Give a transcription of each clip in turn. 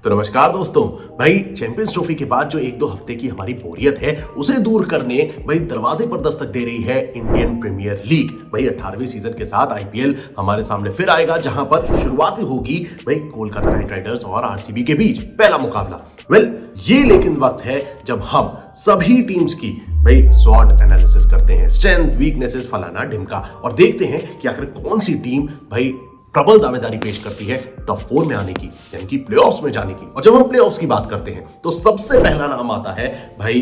तो नमस्कार दोस्तों। भाई चैंपियंस ट्रॉफी के बाद जो एक दो हफ्ते की हमारी बोरियत है उसे दूर करने भाई दरवाजे पर दस्तक दे रही है इंडियन प्रीमियर लीग। भाई 18वें सीजन के साथ आईपीएल हमारे सामने फिर आएगा, जहां पर शुरुआत होगी भाई कोलकाता नाइट राइडर्स और आरसीबी के बीच पहला मुकाबला। ये लेकिन वक्त है जब हम सभी टीम्स की भाई स्वॉट एनालिसिस करते हैं, स्ट्रेंथ वीकनेसेस फलाना ढिमका, और देखते हैं कि आखिर कौन सी टीम भाई प्रबल दावेदारी पेश करती है टॉप 4 में आने की, यानी कि प्लेऑफ्स में जाने की। और जब हम प्लेऑफ्स की बात करते हैं तो सबसे पहला नाम आता है भाई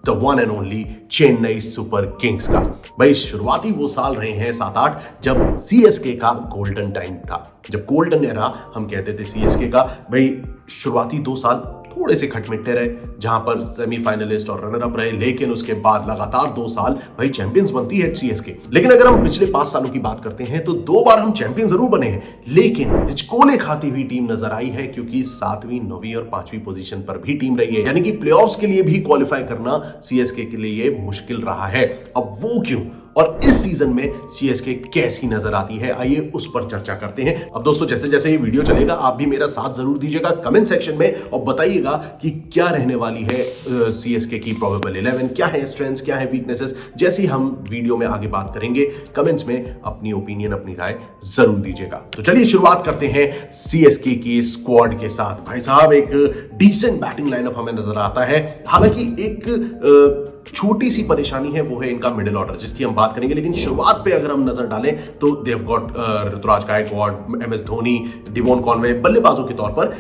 the one and only Chennai Super Kings का। भाई शुरुआती वो साल रहे हैं 7-8 जब सीएसके का गोल्डन टाइम था, जब गोल्डन एरा हम कहते थे सीएसके का। भाई शुरुआती 2 साल थोड़े से खटमिट्टे रहे, जहां पर सेमीफाइनलिस्ट और रनर अप रहे, लेकिन उसके बाद लगातार 2 साल भाई चैंपियंस बनती है सीएसके। लेकिन अगर हम पिछले 5 सालों की बात करते हैं तो 2 बार हम चैंपियन जरूर बने हैं, लेकिन हिचकोले खाती हुई टीम नजर आई है, क्योंकि 7वीं 9वीं और 5वीं पोजीशन पर भी टीम रही है, यानी कि प्लेऑफ्स के लिए भी क्वालिफाई करना सीएसके के लिए मुश्किल रहा है। अब वो क्यों, और इस सीजन में सीएसके कैसी नजर आती है, आइए उस पर चर्चा करते हैं। अब दोस्तों जैसे जैसे ये वीडियो चलेगा आप भी मेरा साथ जरूर दीजिएगा कमेंट सेक्शन में, और बताइएगा कि क्या रहने वाली है सीएसके की प्रोबेबल 11, क्या है स्ट्रेंथ्स, क्या है वीकनेसेस। जैसे हम वीडियो में आगे बात करेंगे कमेंट्स में अपनी ओपिनियन, अपनी राय जरूर दीजिएगा। तो चलिए शुरुआत करते हैं सीएसके की स्क्वाड के साथ। भाई साहब एक डिसेंट बैटिंग लाइनअप हमें नजर आता है, हालांकि एक छोटी सी परेशानी है, वो है इनका मिडिल ऑर्डर, जिसकी हम बात करेंगे। लेकिन शुरुआत पे अगर हम नजर डालें तो they've got Ruturaj Gaikwad, MS Dhoni, Devon Conway बल्लेबाजों के तौर पर,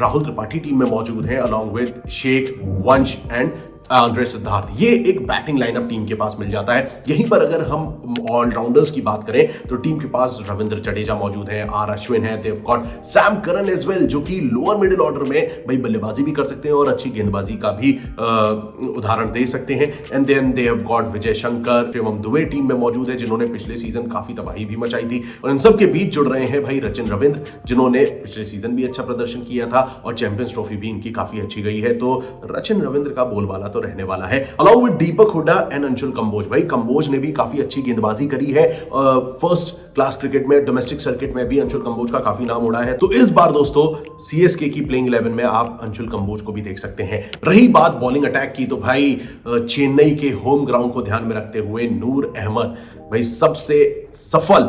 राहुल त्रिपाठी टीम में मौजूद हैं अलॉन्ग विद शेख, वंश एंड आंद्रे सिद्धार्थ। ये एक बैटिंग लाइनअप टीम के पास मिल जाता है। यहीं पर अगर हम ऑलराउंडर्स की बात करें तो टीम के पास रविंद्र जडेजा मौजूद है, आर अश्विन है, they've got Sam Curran as well, जो कि लोअर मिडिल ऑर्डर में भाई बल्लेबाजी भी कर सकते हैं और अच्छी गेंदबाजी का भी उदाहरण दे सकते हैं। And then they have got Vijay Shankar, Shivam Dube team में मौजूद है, जिन्होंने पिछले सीजन काफी तबाही भी मचाई थी। और इन सब के बीच जुड़ रहे हैं भाई रचिन रविंद्र, जिन्होंने पिछले सीजन भी अच्छा प्रदर्शन किया था और चैंपियंस ट्रॉफी भी इनकी काफी अच्छी गई है। तो रचिन रविंद्र का बोलबाला तो रहने वाला है, along with Deepak Hooda and Anshul Kamboj. भाई कंबोज ने भी काफी अच्छी गेंदबाजी करी है, फर्स्ट क्लास क्रिकेट में, डोमेस्टिक सर्किट में भी अंशुल कंबोज का काफी नाम उड़ा है। तो इस बार दोस्तों सीएसके की प्लेइंग 11 में आप अंशुल कंबोज को भी देख सकते हैं। रही बात बॉलिंग अटैक की, तो भाई चेन्नई के होम ग्राउंड को ध्यान में रखते हुए नूर अहमद भाई सबसे सफल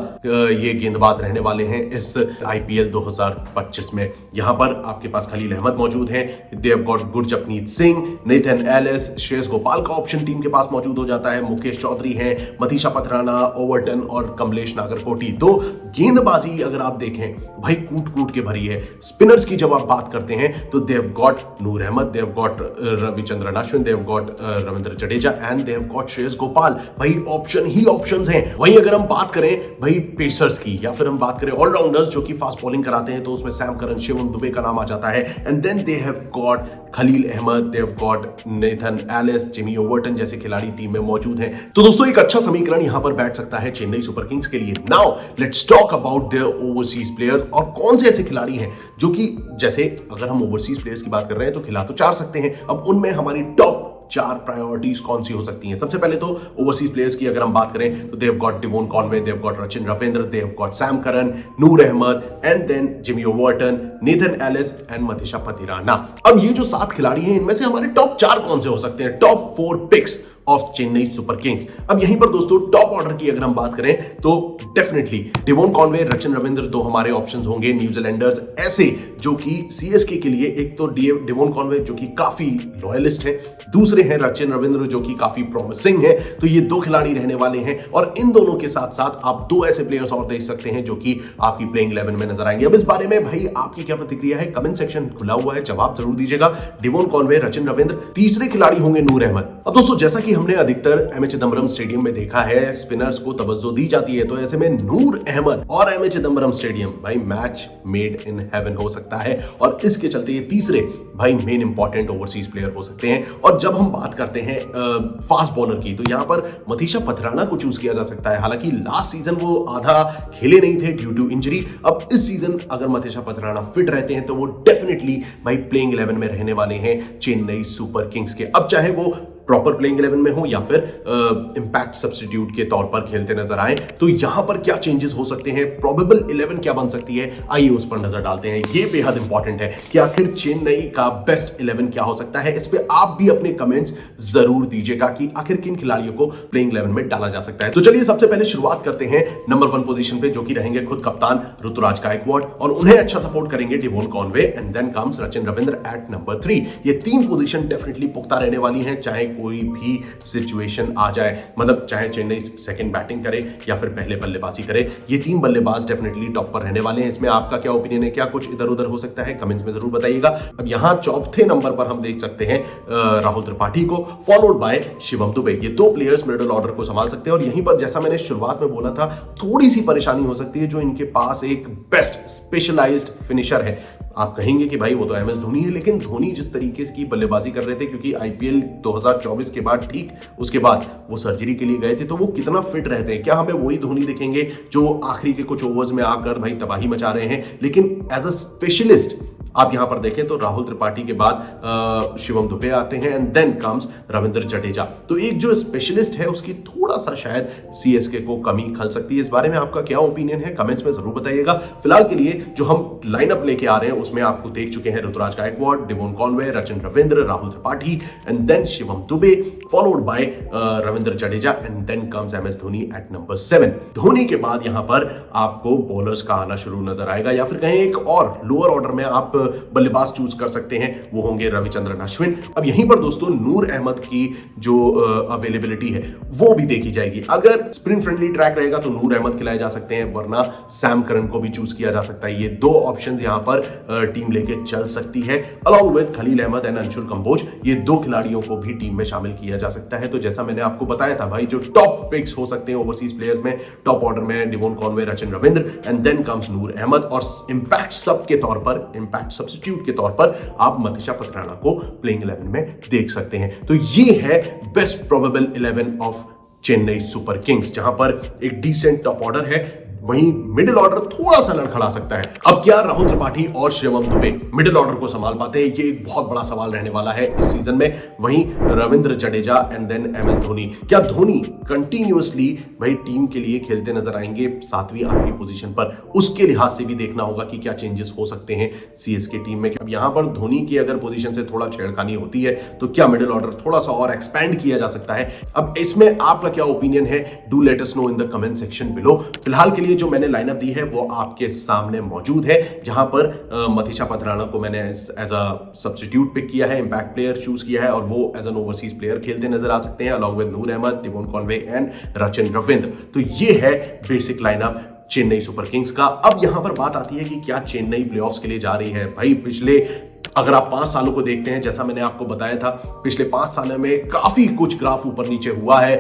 ये गेंदबाज रहने वाले हैं इस आईपीएल 2025 में। यहां पर आपके पास खलील अहमद मौजूद हैं, they've got Gurjapneet Singh, Nathan Ellis, Shreyas Gopal का ऑप्शन टीम के पास मौजूद हो जाता है, मुकेश चौधरी हैं, मनीषा पथराना, ओवरटन और कमलेश नागरकोटी। तो गेंदबाजी अगर आप देखें भाई कूट कूट के भरी है। स्पिनर्स की जब आप बात करते हैं तो they've got Noor Ahmad, they've got Ravichandran Ashwin, they've got Ravindra Jadeja and they've got Shreyas Gopal. भाई ऑप्शन ही ऑप्शंस हैं। वहीं अगर हम बात करें भाई पेसर्स की, या फिर हम बात करें ऑलराउंडर्स जो कि फास्ट बॉलिंग कराते हैं, तो उसमें सैम करन, शिवम दुबे का नाम आ जाता है। And then they have got Khaleel Ahmed, they have got Nathan Ellis, Jimmy Overton जैसे खिलाड़ी टीम में मौजूद हैं। तो दोस्तों एक अच्छा समीकरण यहां पर बैठ सकता है चेन्नई सुपर किंग्स के लिए। Now let's talk about their overseas player, और कौन से ऐसे खिलाड़ी हैं जो कि, जैसे अगर हम ओवरसीज प्लेयर्स की बात कर रहे हैं तो खिला तो 4 सकते हैं। अब उनमें हमारी टॉप 4 प्रायोरिटीज कौन सी हो सकती हैं। सबसे पहले तो ओवरसीज प्लेयर्स की अगर हम बात करें तो they've got Devon Conway, they've got Rachin Ravindra, they've got Sam Curran, Noor Ahmad and then Jimmy Overton, Nathan Ellis and Matheesha Pathirana. अब ये जो 7 खिलाड़ी हैं, इनमें से हमारे टॉप 4 कौन से हो सकते हैं, top 4 picks of Chennai Super Kings. अब यहीं पर दोस्तों टॉप ऑर्डर की अगर हम बात करें तो definitely Devon Conway, Rachin Ravindra 2 हमारे ऑप्शंस होंगे। न्यूजीलैंडर्स ऐसे जो कि सीएसके के लिए, एक तो डिवोन कॉनवे जो कि काफी लॉयलिस्ट है, दूसरे हैं रचिन रविंद्र जो कि काफी प्रॉमिसिंग है। तो ये 2 खिलाड़ी रहने वाले हैं, और इन दोनों के साथ साथ आप 2 ऐसे प्लेयर्स और देख सकते हैं जो कि आपकी प्लेइंग 11 में नजर आएंगे। अब इस बारे में भाई आपकी क्या प्रतिक्रिया है, कमेंट सेक्शन खुला हुआ है, जवाब जरूर दीजिएगा। डिवोन कॉनवे, रचिन रविंद्र, तीसरे खिलाड़ी होंगे नूर अहमद। अब दोस्तों जैसा कि हमने अधिकतर एमए चिदंबरम स्टेडियम में देखा है, स्पिनर्स को तवज्जो दी जाती है, तो ऐसे में नूर अहमद और एमए चिदंबरम स्टेडियम भाई मैच मेड इन हेवन हो सकता है, और इसके चलते ये तीसरे भाई मेन इंपॉर्टेंट ओवरसीज प्लेयर हो सकते हैं। और जब हम बात करते हैं फास्ट बॉलर की, तो यहां पर मनीषा पथराना को चूज किया जा सकता है। हालांकि लास्ट सीजन वो आधा खेले नहीं थे ड्यू टू इंजरी। अब इस सीजन अगर मनीषा पथराना फिट रहते हैं तो वो डेफिनेटली भाई प्लेइंग 11 में रहने वाले हैं चेन्नई सुपर किंग्स के। अब चाहे वो प्रॉपर प्लेइंग 11 में हो या फिर इंपैक्ट सब्स्टिट्यूट के तौर पर खेलते नजर आए, तो यहां पर क्या चेंजेस हो सकते हैं, प्रोबेबल 11 क्या बन सकती है, आइए उस पर नजर डालते हैं। ये बेहद इंपॉर्टेंट है कि आखिर चेन्नई का बेस्ट 11 क्या हो सकता है। इस पे आप भी अपने कमेंट्स जरूर दीजिएगा कि आखिर किन खिलाड़ियों को प्लेइंग 11 में डाला जा सकता है। तो चलिए सबसे पहले शुरुआत करते हैं नंबर 1 पोजीशन पे, जो कि रहेंगे खुद कप्तान ऋतुराज गायकवाड़, और उन्हें अच्छा सपोर्ट करेंगे Devon Conway, and then comes Rachin Ravindra at number 3। ये तीन पोजीशन डेफिनेटली पुख्ता रहने वाली हैं, चाहे कोई भी सिचुएशन आ जाए, मतलब चाहे चेन्नई सेकंड बैटिंग करे या फिर पहले बल्लेबाजी करे, ये तीन बल्लेबाज डेफिनेटली टॉप पर रहने वाले हैं। इसमें आपका क्या ओपिनियन है, क्या कुछ इधर उधर हो सकता है, कमेंट्स में जरूर बताइएगा। अब यहां चौथे नंबर पर हम देख सकते हैं राहुल त्रिपाठी को, फॉलोड बाय शिवम दुबे। ये दो प्लेयर्स मिडिल ऑर्डर को संभाल सकते हैं, और यहीं पर जैसा मैंने शुरुआत में बोला था, थोड़ी सी परेशानी हो सकती है, जो इनके पास एक बेस्ट स्पेशलाइज्ड फिनिशर है। आप कहेंगे कि भाई वो तो एमएस धोनी है, लेकिन धोनी जिस तरीके की बल्लेबाजी कर रहे थे, क्योंकि आईपीएल 2024 के बाद ठीक उसके बाद वो सर्जरी के लिए गए थे, तो वो कितना फिट रहते हैं, क्या हमें वही धोनी दिखेंगे जो आखिरी के कुछ ओवर्स में आकर भाई तबाही मचा रहे हैं। लेकिन एज अ स्पेशलिस्ट आप यहां पर देखें तो राहुल त्रिपाठी के बाद शिवम दुबे आते हैं, and then comes Ravindra Jadeja. तो एक जो स्पेशलिस्ट है उसकी थोड़ा सा शायद सीएसके को कमी खल सकती है। इस बारे में आपका क्या ओपिनियन है, कमेंट्स में जरूर बताइएगा। फिलहाल के लिए जो हम लाइनअप लेके आ रहे हैं उसमें आपको देख चुके हैं Ruturaj Gaikwad, Devon Conway, Rachin Ravindra, Rahul Tripathi, and then Shivam Dube, followed by Ravindra Jadeja, and then comes MS Dhoni at number 7। Dhoni के बाद यहां पर आपको बॉलर्स का आना शुरू नजर आएगा, या फिर कहें एक और लोअर ऑर्डर में आप बल्लेबाज चूज कर सकते हैं, वो होंगे रविचंद्रन अश्विन। अब यहीं पर दोस्तों नूर अहमद की जो अवेलेबिलिटी है वो भी देखी जाएगी। अगर स्पिन फ्रेंडली ट्रैक रहेगा तो नूर अहमद खिलाए जा सकते हैं, वरना सैम करन को भी चूज किया जा सकता है। ये दो ऑप्शंस यहां पर टीम लेके चल सकती है, along with Khaleel Ahmed and Anshul Kamboj. ये दो खिलाड़ियों को भी टीम में शामिल किया जा सकता है। तो जैसा मैंने आपको बताया था भाई, जो टॉप पिक्स हो सकते हैं ओवरसीज प्लेयर्स में, टॉप ऑर्डर में Devon Conway, Rachin Ravindra, and then comes Noor Ahmad, और इंपैक्ट सब के तौर पर, इंपैक्ट सब्स्टिट्यूट के तौर पर आप मनीषा पथराना को प्लेइंग 11 में देख सकते हैं। तो ये है best probable 11 of Chennai Super Kings, जहां पर एक डिसेंट टॉप ऑर्डर है, वहीं मिडिल ऑर्डर थोड़ा सा लड़खड़ा सकता है। अब क्या राहुल त्रिपाठी और शिवम दुबे मिडिल ऑर्डर को संभाल पाते हैं, ये एक बहुत बड़ा सवाल रहने वाला है इस सीजन में। वहीं Ravindra Jadeja and then MS Dhoni, क्या धोनी कंटिन्यूअसली भाई टीम के लिए खेलते नजर आएंगे 7वीं 8वीं पोजीशन पर, उसके लिहाज से भी देखना होगा कि क्या चेंजेस हो सकते हैं सीएसके टीम में। अब यहां पर धोनी की अगर पोजीशन से थोड़ा छेड़खानी होती है तो क्या मिडिल ऑर्डर थोड़ा सा और एक्सपैंड किया जा सकता है। अब इसमें आपका क्या ओपिनियन है, do let us know in the comment section below. फिलहाल के लिए जो मैंने लाइनअप दी है वो आपके सामने मौजूद है, जहां पर मनीषा पथराना को मैंने एज अ सब्स्टिट्यूट पिक किया है, इंपैक्ट प्लेयर चूज किया है, और वो एज एन ओवरसीज प्लेयर खेलते नजर आ सकते हैं, along with Noor Ahmad, Devon Conway and Rachin Ravindra. तो ये है basic lineup Chennai Super Kings का। अब यहां पर बात आती है कि क्या चेन्नई प्लेऑफ्स के लिए जा रही है। भाई पिछले अगर आप 5 सालों को देखते हैं, जैसा मैंने आपको बताया था, पिछले 5 सालों में काफी कुछ ग्राफ ऊपर नीचे हुआ है।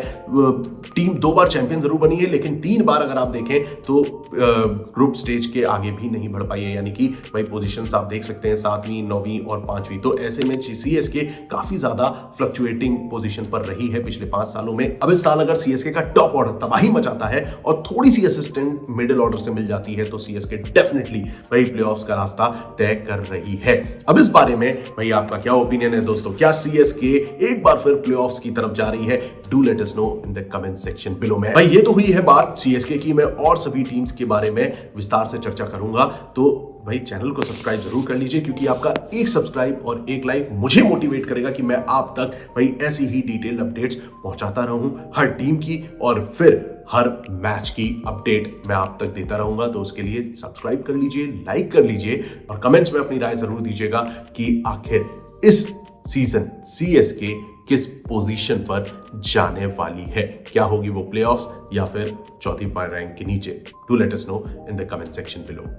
टीम 2 बार चैंपियन जरूर बनी है, लेकिन 3 बार अगर आप देखें तो ग्रुप स्टेज के आगे भी नहीं बढ़ पाई है, यानी कि भाई पोजीशंस आप देख सकते हैं 7वीं 9वीं और 5वीं। तो ऐसे में सीएसके काफी ज्यादा फ्लक्चुएटिंग पोजीशन पर रही है पिछले 5 सालों में। अब इस साल अगर सीएसके का टॉप ऑर्डर तबाही मचाता है और थोड़ी सी असिस्टेंट मिडिल ऑर्डर से मिल जाती है, तो सीएसके डेफिनेटली भाई प्लेऑफ्स का रास्ता तय कर रही है। अब इस बारे में भाई आपका क्या ओपिनियन है दोस्तों, क्या सीएसके एक बार फिर प्लेऑफ्स की तरफ जा रही है? Do let us know in the comment section below में। भाई ये तो हुई है बात सीएसके की, मैं और सभी टीम्स के बारे में विस्तार से चर्चा करूंगा, तो भाई चैनल को सब्सक्राइब जरूर कर लीजिए, क्योंकि आपका एक सब्सक्राइब और एक लाइक मुझे मोटिवेट करेगा कि मैं आप तक भाई ऐसी ही डिटेल अपडेट्स पहुंचाता रहूं हर टीम की, और फिर हर मैच की अपडेट मैं आप तक देता रहूंगा। तो उसके लिए सब्सक्राइब कर लीजिए, लाइक कर लीजिए, और कमेंट्स में अपनी राय जरूर दीजिएगा कि आखिर इस सीजन सीएसके किस पोजीशन पर जाने वाली है, क्या होगी वो प्लेऑफ्स या फिर चौथी रैंक के नीचे। Do let us know in the comment section below.